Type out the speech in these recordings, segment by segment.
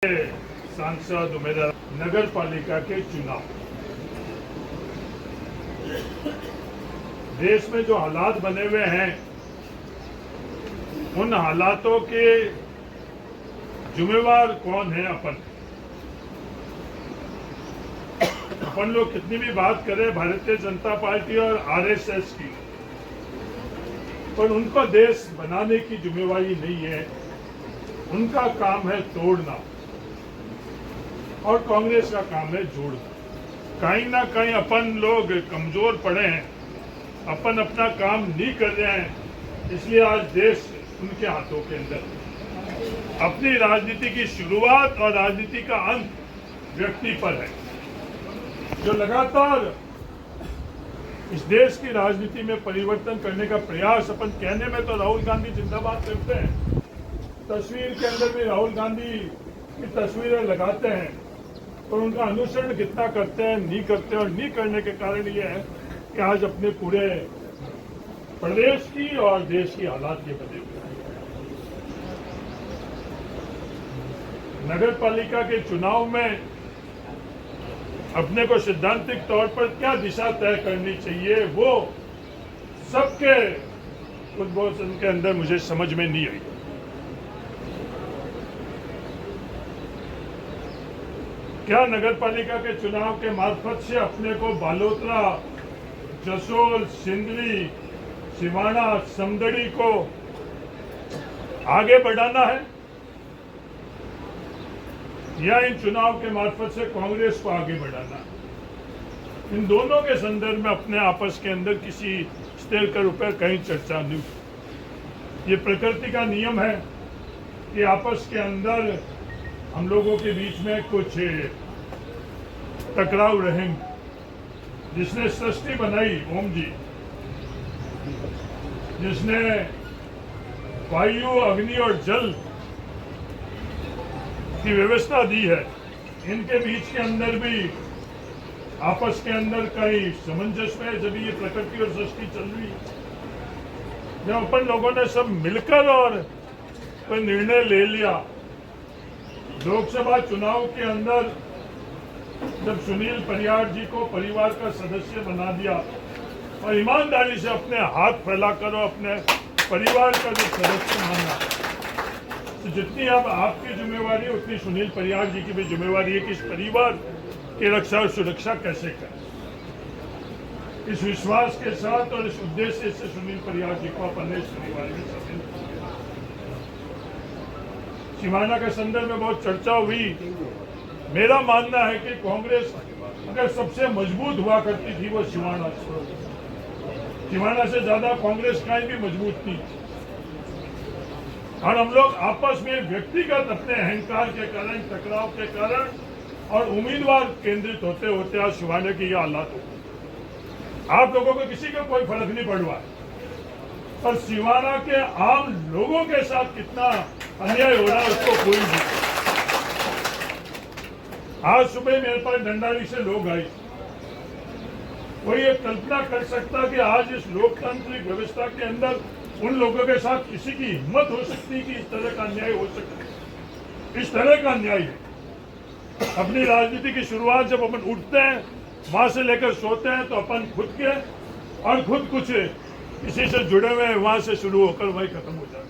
सांसद उम्मीदवार नगर पालिका के चुनाव, देश में जो हालात बने हुए हैं उन हालातों के जिम्मेवार कौन है? अपन लोग कितनी भी बात करें भारतीय जनता पार्टी और आरएसएस की, पर उनको देश बनाने की जिम्मेवारी नहीं है। उनका काम है तोड़ना और कांग्रेस का काम है जोड़ना। कहीं ना कहीं अपन लोग कमजोर पड़े हैं, अपन अपना काम नहीं कर रहे हैं, इसलिए आज देश उनके हाथों के अंदर। अपनी राजनीति की शुरुआत और राजनीति का अंत व्यक्ति पर है। जो लगातार इस देश की राजनीति में परिवर्तन करने का प्रयास, अपन कहने में तो राहुल गांधी जिंदाबाद करते हैं, तस्वीर के अंदर भी राहुल गांधी की तस्वीरें लगाते हैं, और उनका अनुसरण कितना करते हैं, नहीं करते। और नहीं करने के कारण ये है कि आज अपने पूरे प्रदेश की और देश की हालात ये बने हुए हैं। नगर पालिका के चुनाव में अपने को सैद्धांतिक तौर पर क्या दिशा तय करनी चाहिए, वो सबके उद्बोधन के अंदर मुझे समझ में नहीं आई। क्या नगर पालिका के चुनाव के मार्फत से अपने को बालोतरा, जसोल, सिंदरी, सिवाना, समदड़ी को आगे बढ़ाना है, या इन चुनाव के मार्फत से कांग्रेस को आगे बढ़ाना है? इन दोनों के संदर्भ में अपने आपस के अंदर किसी स्तर के ऊपर कहीं चर्चा नहीं। ये प्रकृति का नियम है कि आपस के अंदर हम लोगों के बीच में कुछ टकराव रहेंगे। जिसने सृष्टि बनाई ओम जी, जिसने वायु, अग्नि और जल की व्यवस्था दी है, इनके बीच के अंदर भी आपस के अंदर कई सामंजस्य है। जब ये प्रकृति और सृष्टि चल रही है, जब अपन लोगों ने सब मिलकर और कोई निर्णय ले लिया, लोकसभा चुनाव के अंदर जब सुनील परियार जी को परिवार का सदस्य बना दिया और ईमानदारी से अपने हाथ फैलाकर और अपने परिवार का जो सदस्य माना, तो जितनी अब आपकी जिम्मेवारी है उतनी सुनील परियार जी की भी जिम्मेवारी है कि इस परिवार की रक्षा और सुरक्षा कैसे करें। इस विश्वास के साथ और इस उद्देश्य से सुनील परियार जी को अपने इस परिवार में शामिल। सिवाना के संदर्भ में बहुत चर्चा हुई। मेरा मानना है कि कांग्रेस अगर सबसे मजबूत हुआ करती थी वो सिवाना से ज्यादा कांग्रेस कहीं भी मजबूत थी। और हम लोग आपस में व्यक्तिगत अपने अहंकार के कारण, टकराव के कारण और उम्मीदवार केंद्रित होते होते आज सिवाना की ये हालात हो। आप लोगों को किसी का कोई फर्क नहीं पड़ रहा है, पर सिवाना के आम लोगों के साथ कितना अन्याय हो रहा है उसको कोई नहीं। आज सुबह मेरे पास डंडारी से लोग आए। कोई ये कल्पना कर सकता कि आज इस लोकतांत्रिक व्यवस्था के अंदर उन लोगों के साथ किसी की हिम्मत हो सकती कि इस तरह का अन्याय हो सकता? इस तरह का अन्याय है। अपनी राजनीति की शुरुआत जब अपन उठते हैं, वहां से लेकर सोते हैं, तो अपन खुद के और खुद कुछ किसी से जुड़े हुए हैं, वहां से शुरू होकर वही खत्म हो जाता है।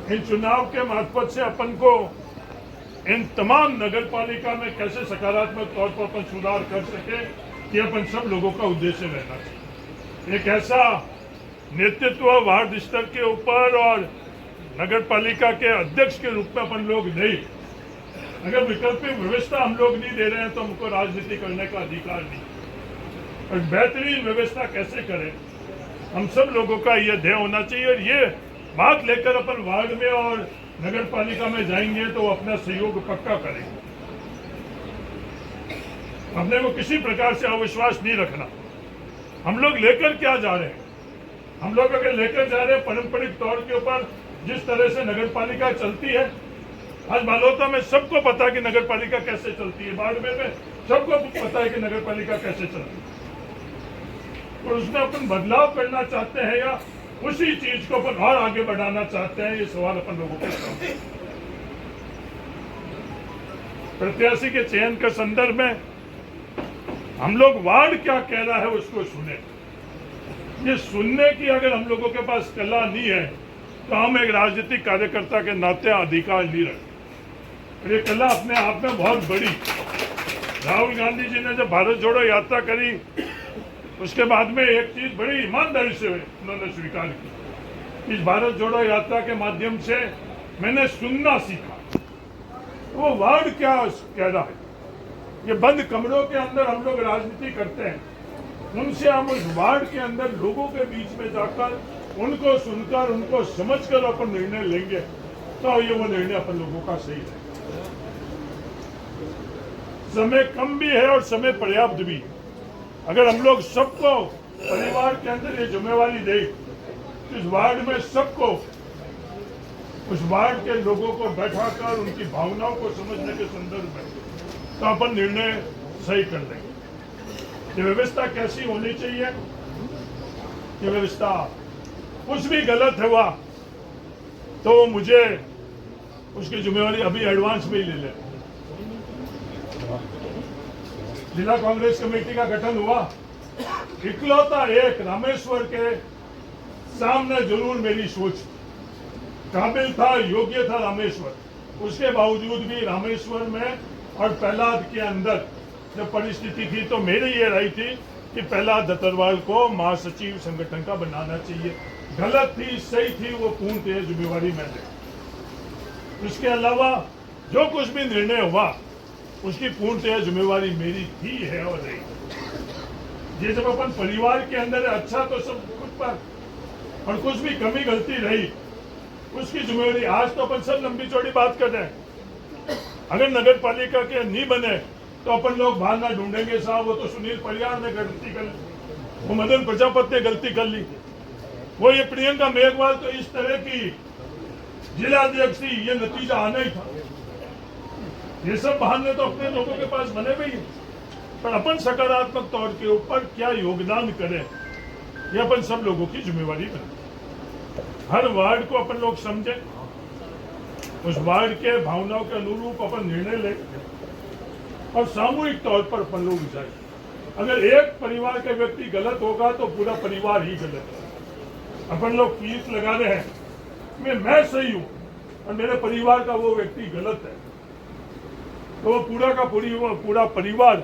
इन चुनाव के मार्फत से अपन को इन तमाम नगर पालिका में कैसे सकारात्मक तौर पर अपन सुधार कर सके, कि अपन सब लोगों का उद्देश्य रहना चाहिए। एक ऐसा नेतृत्व वार्ड स्तर के ऊपर और नगर पालिका के अध्यक्ष के रूप में अपन लोग नहीं, अगर वैकल्पिक व्यवस्था हम लोग नहीं दे रहे हैं तो हमको राजनीति करने का अधिकार नहीं। और बेहतरीन व्यवस्था कैसे करें, हम सब लोगों का यह ध्येय होना चाहिए। और ये बात लेकर अपन वार्ड में और नगर पालिका में जाएंगे तो अपना सहयोग पक्का करेंगे। अपने को किसी प्रकार से अविश्वास नहीं रखना। हम लोग लेकर क्या जा रहे हैं? हम लोग अगर लेकर जा रहे हैं पारंपरिक तौर के ऊपर जिस तरह से नगर पालिका चलती है, आज बालोता में सबको पता है कि नगर पालिका कैसे चलती है, बाड़मेर में सबको पता है कि नगर पालिका कैसे चलती है। और उसमें अपन बदलाव करना चाहते हैं या उसी चीज को अपन और आगे बढ़ाना चाहते हैं। ये सवाल अपन लोगों के सामने। प्रत्याशी के चयन के संदर्भ में हम लोग वार्ड क्या कह रहा है उसको सुने। ये सुनने की अगर हम लोगों के पास कला नहीं है तो हम एक राजनीतिक कार्यकर्ता के नाते अधिकार नहीं रखते। ये कला अपने आप में बहुत बड़ी। राहुल गांधी जी ने जब भारत जोड़ो यात्रा करी उसके बाद में एक चीज बड़ी ईमानदारी से उन्होंने स्वीकार की। इस भारत जोड़ो यात्रा के माध्यम से मैंने सुनना सीखा। वो वार्ड क्या कह रहा है, ये बंद कमरों के अंदर हम लोग राजनीति करते हैं, उनसे हम उस वार्ड के अंदर लोगों के बीच में जाकर उनको सुनकर उनको समझकर अपन निर्णय लेंगे तो ये वो निर्णय अपन लोगों का सही है। समय कम भी है और समय पर्याप्त भी। अगर हम लोग सबको परिवार के अंदर ये जिम्मेवारी दे, इस वार्ड में सबको उस वार्ड के लोगों को बैठाकर उनकी भावनाओं को समझने के संदर्भ में तो अपन निर्णय सही कर लेंगे। ये व्यवस्था कैसी होनी चाहिए, ये व्यवस्था कुछ भी गलत हुआ तो मुझे उसकी जिम्मेवारी अभी एडवांस में ही ले ले। जिला कांग्रेस कमेटी का गठन हुआ, इकलौता एक रामेश्वर के सामने जरूर मेरी सोच काबिल था, योग्य था रामेश्वर, उसके बावजूद भी रामेश्वर में और प्रहलाद के अंदर जब परिस्थिति थी तो मेरी ये राय थी कि प्रहलाद दत्तरवाल को महासचिव संगठन का बनाना चाहिए। गलत थी सही थी वो पूर्णतः जिम्मेवारी मैं ले। इसके अलावा जो कुछ भी निर्णय हुआ उसकी पूर्णतः जिम्मेवारी मेरी थी है और रही। ये जब अपन परिवार के अंदर है अच्छा तो सब खुद पर, और कुछ भी कमी गलती रही उसकी जिम्मेवारी। आज तो अपन सब लंबी चौड़ी बात कर रहे हैं। अगर नगर पालिका के नहीं बने तो अपन लोग बहाना ढूंढेंगे, साहब वो तो सुनील परियार ने गलती कर ली, वो मदन प्रजापति ने गलती कर ली, वो ये प्रियंका मेघवाल तो इस तरह की जिलाध्यक्ष थी, ये नतीजा आना ही था। ये सब बहाने तो अपने लोगों के पास बने हुए ही, पर अपन सकारात्मक तौर के ऊपर क्या योगदान करें ये अपन सब लोगों की जिम्मेवारी बने। हर वार्ड को अपन लोग समझे, उस वार्ड के भावनाओं के अनुरूप अपन निर्णय ले और सामूहिक तौर पर अपन लोग जाए। अगर एक परिवार के व्यक्ति गलत होगा तो पूरा परिवार ही गलत है। अपन लोग फीस लगा रहे हैं मैं सही हूं और मेरे परिवार का वो व्यक्ति गलत है तो वो पूरा परिवार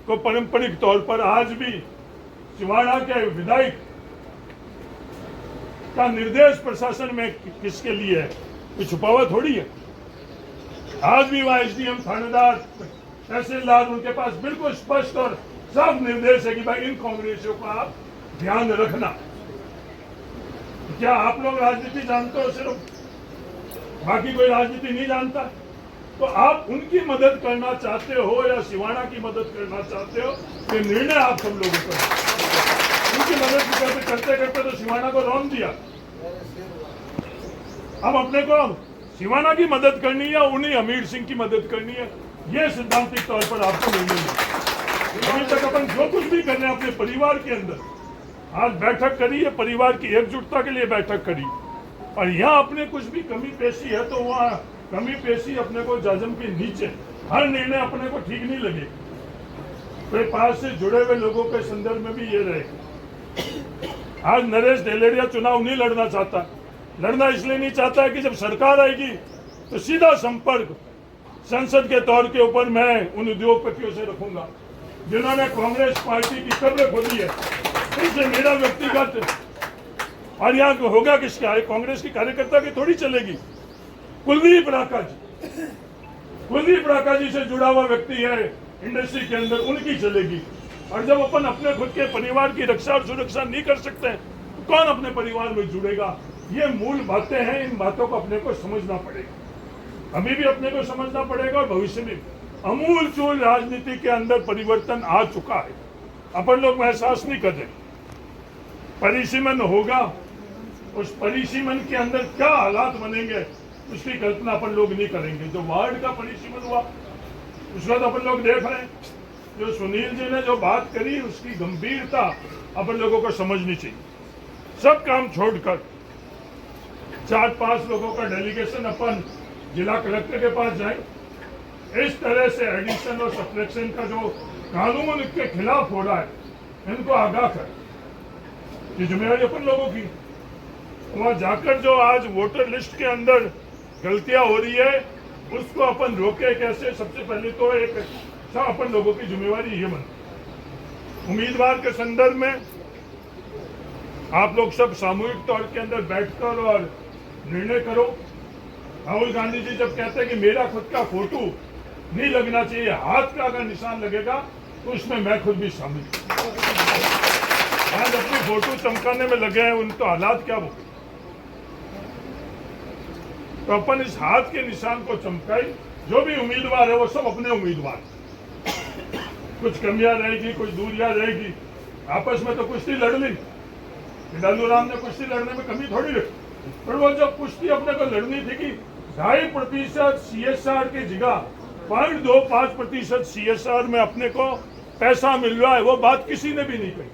को पारंपरिक तौर पर आज भी सिवाड़ा के विधायक का निर्देश प्रशासन में किसके लिए है, ये छुपावा थोड़ी है। आज भी वह एसडीएम, थानेदार, तहसीलदार उनके पास बिल्कुल स्पष्ट और साफ निर्देश है कि भाई इन कांग्रेसियों का आप ध्यान रखना। क्या आप लोग राजनीति जानते हो सिर्फ, बाकी कोई राजनीति नहीं जानता? तो आप उनकी मदद करना चाहते हो या सिवाड़ा की मदद करना चाहते हो, ये निर्णय आप सब लोगों का। उनकी मदद करते करते तो सिवाड़ा को रौन दिया। अब अपने को सिवाड़ा की मदद करनी है, उन्हीं अमीर सिंह की मदद करनी है, ये सिद्धांतिक तौर पर आपको निर्णय है। अभी तक अपन जो कुछ भी कर रहे हैं अपने परिवार के अंदर, आज बैठक करी है, परिवार की एकजुटता के लिए बैठक करी, और यहाँ अपने कुछ भी कमी पेशी है तो वहाँ कमी पेशी अपने को जाजम के नीचे, हर निर्णय अपने को ठीक नहीं लगे। तो पास से जुड़े हुए लोगों के संदर्भ में भी ये रहे। आज नरेश ढेलेरिया चुनाव नहीं लड़ना चाहता, लड़ना इसलिए नहीं चाहता है कि जब सरकार आएगी तो सीधा संपर्क संसद के तौर के ऊपर मैं उन उद्योगपतियों से रखूंगा जिन्होंने कांग्रेस पार्टी की कब्र खोदी है, उनसे मेरा व्यक्तिगत। और यहाँ होगा किसका, कांग्रेस की कार्यकर्ता की थोड़ी चलेगी। कुलदीप राका जी से जुड़ा हुआ व्यक्ति है इंडस्ट्री के अंदर, उनकी चलेगी। और जब अपन अपने खुद के परिवार की रक्षा और सुरक्षा नहीं कर सकते तो कौन अपने परिवार में जुड़ेगा? ये मूल बातें हैं, इन बातों को अपने को समझना पड़ेगा, अभी भी अपने को समझना पड़ेगा और भविष्य में। अमूल चूल राजनीति के अंदर परिवर्तन आ चुका है, अपन लोग एहसास नहीं कर रहे। परिसीमन होगा, उस परिसीमन के अंदर क्या हालात बनेंगे उसकी कल्पना अपन लोग नहीं करेंगे। जो वार्ड का परिसीमन हुआ उसका तो अपन लोग देख रहे हैं। जो सुनील जी ने जो बात करी उसकी गंभीरता अपन लोगों को समझनी चाहिए। सब काम छोड़कर 4-5 लोगों का डेलीगेशन अपन जिला कलेक्टर के पास जाए। इस तरह से एडिशन और सब्ट्रैक्शन का जो कानून के खिलाफ हो रहा है, इनको आगाह कर, ये जिम्मेदारी अपन लोगों की। वहां जाकर जो आज वोटर लिस्ट के अंदर गलतियां हो रही है, उसको अपन रोके कैसे, सबसे पहले तो एक सब अपन लोगों की जिम्मेवारी ये बनती। उम्मीदवार के संदर्भ में आप लोग सब सामूहिक तौर के अंदर बैठकर और निर्णय करो। राहुल गांधी जी जब कहते हैं कि मेरा खुद का फोटो नहीं लगना चाहिए, हाथ का अगर निशान लगेगा तो उसमें मैं खुद भी शामिल। आज अपनी फोटो चमकाने में लगे हैं, उन तो हालात क्या हो। तो अपन इस हाथ के निशान को चमकाई। जो भी उम्मीदवार है वो सब अपने उम्मीदवार, कुछ कमियां रहेगी, कुछ दूरियां रहेगी। आपस में तो कुश्ती लड़ ली, लालू राम ने कुश्ती लड़ने में कमी थोड़ी रखी, पर वो जब कुश्ती अपने को लड़नी थी कि 2.5% CSR की जगह 0.25% CSR में अपने को पैसा मिल रहा है, वो बात किसी ने भी नहीं कही।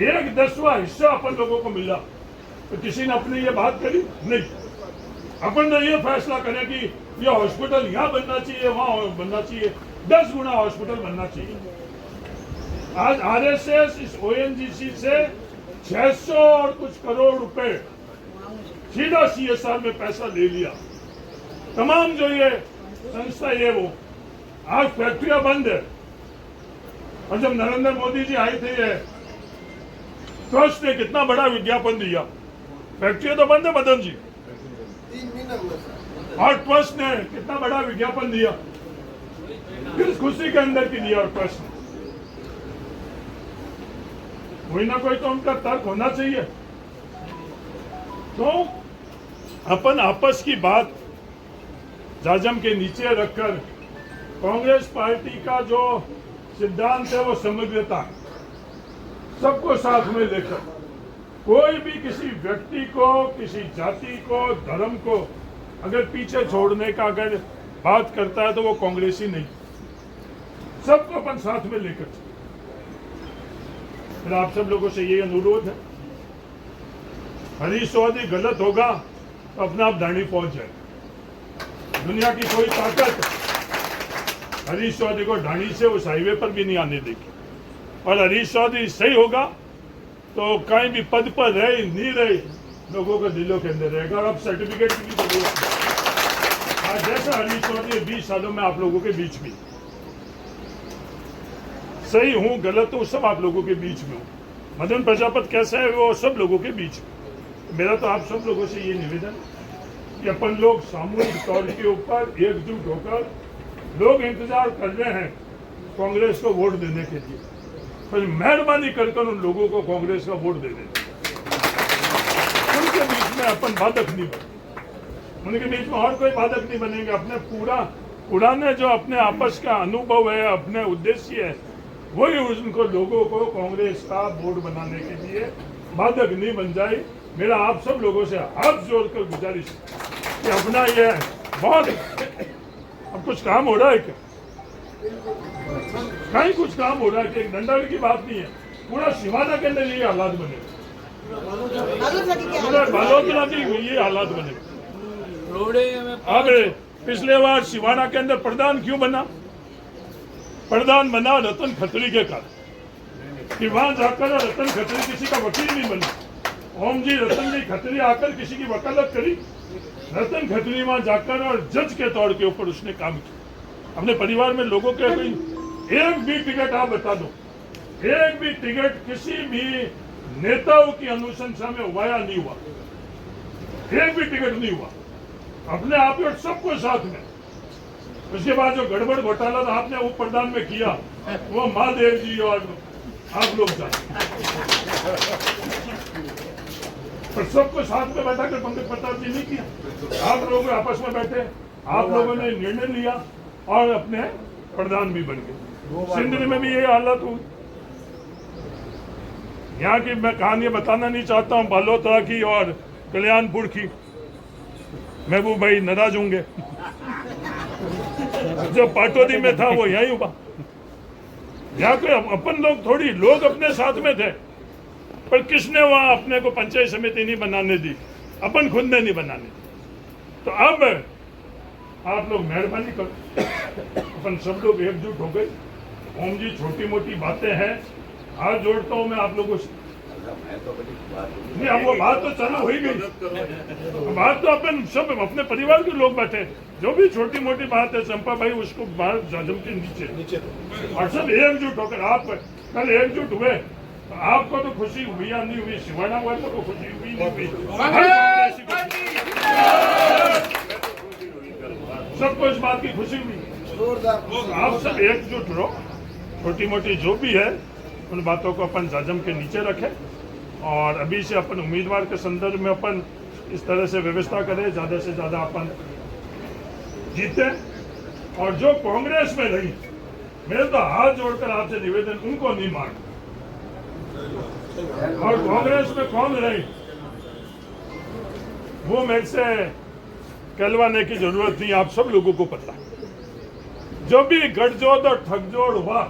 1/10वां हिस्सा अपन लोगों को मिला, तो किसी ने अपनी ये बात करी नहीं। अपन ने ये फैसला करें कि ये हॉस्पिटल यहाँ बनना चाहिए, वहां बनना चाहिए, 10 गुना हॉस्पिटल बनना चाहिए। आज RSS इस ONGC से 600 और कुछ करोड़ रुपए सीधा CSR में पैसा ले लिया। तमाम जो ये संस्था ये वो आज फैक्ट्रियां बंद है। और जब नरेंद्र मोदी जी आए थे, ये ट्रस्ट ने कितना बड़ा विज्ञापन दिया। फैक्ट्रियां तो बंद है मदन जी, 3 महीना हुआ सर। और ट्रस्ट ने कितना बड़ा विज्ञापन दिया, किस खुशी के अंदर की दिया। और ट्रस्ट ने कोई ना कोई तो उनका तर्क होना चाहिए। तो अपन आपस की बात जाजम के नीचे रखकर कांग्रेस पार्टी का जो सिद्धांत है वो समग्रता, सबको साथ में लेकर, कोई भी किसी व्यक्ति को, किसी जाति को, धर्म को अगर पीछे छोड़ने का अगर बात करता है तो वो कांग्रेसी नहीं, सबको अपन साथ में लेकर। फिर आप सब लोगों से ये अनुरोध है, हरीश चौधरी गलत होगा तो अपना आप दाढ़ी पहुंच जाए। दुनिया की कोई ताकत हरीश चौधरी को ढाणी से उस हाईवे पर भी नहीं आने देगी। और हरीश चौधरी सही होगा तो कहीं भी पद पर रहे नहीं रहे, लोगों के दिलों के अंदर रहेगा। और अब सर्टिफिकेट की भी जरूरत है। आज जैसा हरीश चौधरी 20 सालों में आप लोगों के बीच में, सही हूं गलत हूं सब आप लोगों के बीच में हूं। मदन प्रजापत कैसा है वो सब लोगों के बीच में। मेरा तो आप सब लोगों से ये निवेदन कि अपन लोग सामूहिक तौर के ऊपर एकजुट होकर, लोग इंतजार कर रहे हैं कांग्रेस को वोट देने के लिए, पर मेहरबानी कर उन लोगों को कांग्रेस का वोट दे दें। उनके बीच में अपन बाधक नहीं बने, उनके बीच में और कोई बाधक नहीं बनेंगे। अपने पुराने जो अपने आपस का अनुभव है, अपने उद्देश्य है, वही उनको लोगों को कांग्रेस का वोट बनाने के लिए बाधक नहीं बन जाए। मेरा आप सब लोगों से हाथ जोड़कर गुजारिश कि अपना ये बहुत अब कुछ काम हो रहा है क्या, कहीं कुछ काम हो रहा है कि एक डंडा की बात नहीं है। पूरा शिवाना के अंदर ये हालात बने, पूरा बालोतरा की ये हालात बने। अब पिछले बार शिवाना के अंदर प्रधान क्यों बना? प्रधान बना रतन खत्री के कारण कि वहां जाकर रतन खत्री किसी का वकील नहीं बना। ओम जी रतन जी खत्री आकर किसी की वकालत करी। रतन खत्री वहां जाकर और जज के तौर के ऊपर उसने काम किया। अपने परिवार में लोगों के कोई एक भी टिकट आप बता दो, एक भी टिकट किसी भी नेताओं की अनुशंसा में हुआ या नहीं हुआ, एक भी टिकट नहीं हुआ। अपने आप और सबको साथ में। उसके बाद जो गड़बड़ घोटाला था आपने वो प्रधान में किया, वो महादेव जी और आप लोग जानते, पर सबको साथ में बैठा कर पंकज प्रताप जी नहीं किया। आप लोग आपस में बैठे, आप लोगों ने निर्णय लिया और अपने प्रधान भी बन गए। सिंध में भी ये हालत हुई। यहाँ की मैं कहानी बताना नहीं चाहता हूँ, बालोतरा की और कल्याणपुर की। महबूब भाई नाराज होंगे, जो पाटोदी में था वो यही हुआ। यहाँ पे अपन लोग थोड़ी लोग अपने साथ में थे, पर किसने वहां अपने को पंचायत समिति नहीं बनाने दी, अपन खुद ने नहीं बनाने दी। तो अब आप लोग मेहरबानी करो, अपन सब लोग एकजुट हो गए। ओम जी छोटी मोटी बातें हैं, हाथ जोड़ता हूं मैं आप लोगों से। नहीं अब वो बात तो चालू हो ही गई, बात तो अपन सब अपने परिवार के लोग बैठे, जो भी छोटी मोटी बात है चंपा भाई उसको बाहर जम के नीचे और सब एकजुट होकर, आप कल एकजुट हुए तो आपको तो खुशी हुई या नहीं हुई, शिवाना हुआ तो खुशी हुई नहीं हुई, सबको इस बात की खुशी हुई। जोरदार आप सब एकजुट रहो, छोटी मोटी जो भी है उन बातों को अपन जम के नीचे रखें और अभी से अपन उम्मीदवार के संदर्भ में अपन इस तरह से व्यवस्था करें, ज्यादा से ज्यादा अपन जीते। और जो कांग्रेस में रही, मेरे तो हाथ जोड़कर आपसे निवेदन, उनको नहीं मारना। और कांग्रेस में कौन रही वो मेरे से कहलवाने की जरूरत नहीं, आप सब लोगों को पता है। जो भी गठजोड़ और ठगजोड़ हुआ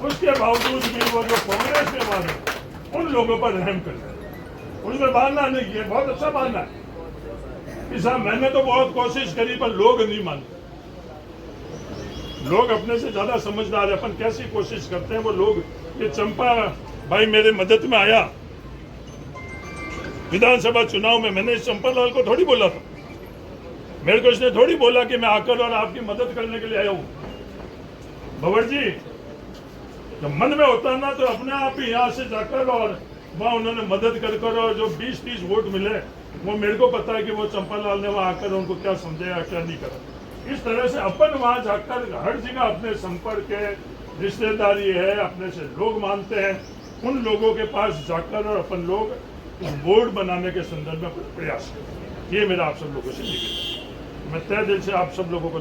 उसके बावजूद भी वो जो कांग्रेस में मारे उन लोगों पर रहम करना, उनमें मानना नहीं है, बहुत अच्छा मानना है कि साहब मैंने तो बहुत कोशिश करी पर लोग नहीं मानते। लोग अपने से ज्यादा समझदार है, अपन कैसी कोशिश करते हैं वो लोग। ये चंपा भाई मेरे मदद में आया विधानसभा चुनाव में, मैंने इस चंपा लाल को थोड़ी बोला था, मेरे को इसने थोड़ी बोला कि मैं आकर और आपकी मदद करने के लिए आया हूं। भंवर जी जब मन में होता ना तो अपने आप ही यहाँ से जाकर और वहाँ उन्होंने मदद कर और जो 20-30 वोट मिले वो मेरे को पता है कि वो चंपालाल ने वहाँ आकर उनको क्या समझाया क्या नहीं करा। इस तरह से अपन वहाँ जाकर हर जगह अपने संपर्क है, रिश्तेदारी है, अपने से लोग मानते हैं, उन लोगों के पास जाकर और अपन लोग बोर्ड बनाने के संदर्भ में प्रयास करें। ये मेरा आप सब लोगों से निवेदन है। मैं तहे दिल से आप सब लोगों को